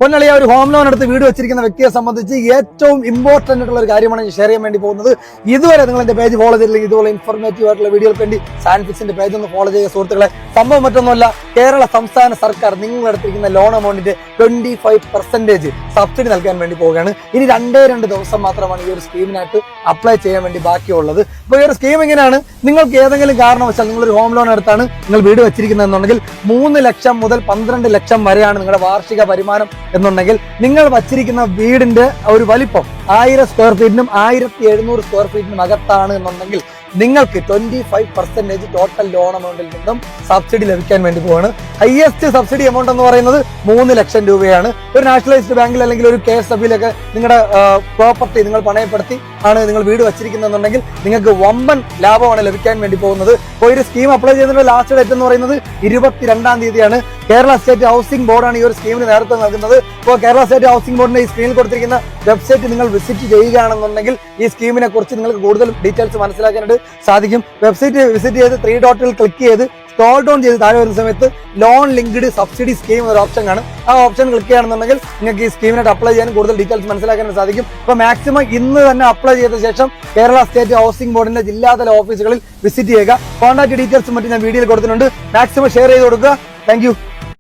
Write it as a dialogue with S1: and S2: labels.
S1: പൊന്നളിയ ഒരു home loan എടുത്ത് വീട് വെച്ചിരിക്കുന്ന വ്യക്തിയെ സംബന്ധിച്ച് ഏറ്റവും ഇമ്പോർട്ടന്റ് ആയിട്ടുള്ള ഒരു കാര്യമാണ് ഞാൻ ഷെയർ ചെയ്യാൻ വേണ്ടി പോകുന്നത്. ഇതുവരെ നിങ്ങൾ എന്റെ പേജ് ഫോളോ ചെയ്തില്ലെങ്കിൽ ഇതുപോലെ ഇൻഫോർമേറ്റീവ് ആയിട്ടുള്ള വീഡിയോകൾക്ക് വേണ്ടി സാൻഫിക്സിന്റെ പേജ് ഒന്ന് ഫോളോ ചെയ്യുക സുഹൃത്തുക്കളെ. സംഭവം മറ്റൊന്നുമല്ല, കേരള സംസ്ഥാന സർക്കാർ നിങ്ങൾ എടുത്തിരിക്കുന്ന ലോൺ അമൗണ്ടിന്റെ 25% സബ്സിഡി നൽകാൻ വേണ്ടി പോവുകയാണ്. ഇനി 2 ദിവസം മാത്രമാണ് ഈ ഒരു സ്കീമിനായിട്ട് അപ്ലൈ ചെയ്യാൻ വേണ്ടി ബാക്കിയുള്ളത്. അപ്പൊ ഈ ഒരു സ്കീം എങ്ങനെയാണ്? നിങ്ങൾക്ക് ഏതെങ്കിലും കാരണവശാൽ നിങ്ങളൊരു ഹോം ലോൺ എടുത്താണ് നിങ്ങൾ വീട് വെച്ചിരിക്കുന്നതെന്നുണ്ടെങ്കിൽ 3 ലക്ഷം മുതൽ 12 ലക്ഷം വരെയാണ് നിങ്ങളുടെ വാർഷിക വരുമാനം എന്നുണ്ടെങ്കിൽ നിങ്ങൾ വച്ചിരിക്കുന്ന വീടിന്റെ ഒരു വലിപ്പം 1000 സ്ക്വയർ ഫീറ്റിനും 1700 സ്ക്വയർ ഫീറ്റിനും അകത്താണ് എന്നുണ്ടെങ്കിൽ നിങ്ങൾക്ക് 25% ടോട്ടൽ ലോൺ അമൗണ്ടിൽ നിന്നും സബ്സിഡി ലഭിക്കാൻ വേണ്ടി പോവാണ്. ഹയസ്റ്റ് സബ്സിഡി എമൗണ്ട് എന്ന് പറയുന്നത് 3 ലക്ഷം രൂപയാണ്. ഒരു നാഷണലൈസ്ഡ് ബാങ്കിൽ അല്ലെങ്കിൽ ഒരു KSFBയിലൊക്കെ നിങ്ങളുടെ പ്രോപ്പർട്ടി നിങ്ങൾ പണയപ്പെടുത്തി ആണ് നിങ്ങൾ വീട് വെച്ചിരിക്കുന്നുണ്ടെങ്കിൽ നിങ്ങൾക്ക് വമ്പൻ ലാഭമാണ് ലഭിക്കാൻ വേണ്ടി പോകുന്നത്. അപ്പോൾ ഒരു സ്കീം അപ്ലൈ ചെയ്യുന്നതിന്റെ ലാസ്റ്റ് ഡേറ്റ് എന്ന് പറയുന്നത് 22-ാം തീയതിയാണ്. കേരള സ്റ്റേറ്റ് ഹൗസിംഗ് ബോർഡാണ് ഈ ഒരു സ്കീമിന് നേതൃത്വം നൽകുന്നത്. അപ്പോൾ കേരള സ്റ്റേറ്റ് ഹൗസിംഗ് ബോർഡിന്റെ ഈ സ്ക്രീനിൽ കൊടുത്തിരിക്കുന്ന വെബ്സൈറ്റ് നിങ്ങൾ വിസിറ്റ് ചെയ്യുകയാണെന്നുണ്ടെങ്കിൽ ഈ സ്കീമിനെ കുറിച്ച് നിങ്ങൾക്ക് കൂടുതൽ ഡീറ്റെയിൽസ് മനസ്സിലാക്കാനായിട്ട് സാധിക്കും. വെബ്സൈറ്റ് വിസിറ്റ് ചെയ്ത് 3 ഡോട്ടിൽ ക്ലിക്ക് ചെയ്ത് സ്ക്രോൾ ഡൗൺ ചെയ്ത് താഴെ വരുന്ന സമയത്ത് ലോൺ ലിങ്ക്ഡ് സബ്സിഡി സ്കീം എന്നൊരു ഓപ്ഷൻ കാണും. ആ ഓപ്ഷൻ ക്ലിക്ക് ചെയ്യുകയാണെന്നുണ്ടെങ്കിൽ നിങ്ങൾക്ക് ഈ സ്കീമിനായിട്ട് അപ്ലൈ ചെയ്യാനും കൂടുതൽ ഡീറ്റെയിൽസ് മനസ്സിലാക്കാനും സാധിക്കും. അപ്പോൾ മാക്സിമം ഇന്ന് തന്നെ അപ്ലൈ ചെയ്ത ശേഷം കേരള സ്റ്റേറ്റ് ഹൗസിംഗ് ബോർഡിന്റെ ജില്ലാതല ഓഫീസുകളിൽ വിസിറ്റ് ചെയ്യുക. കോൺടാക്ട് ഡീറ്റെയിൽസും മറ്റും ഞാൻ വീഡിയോയിൽ കൊടുത്തിട്ടുണ്ട്. മാക്സിമം ഷെയർ ചെയ്ത് കൊടുക്കുക. താങ്ക്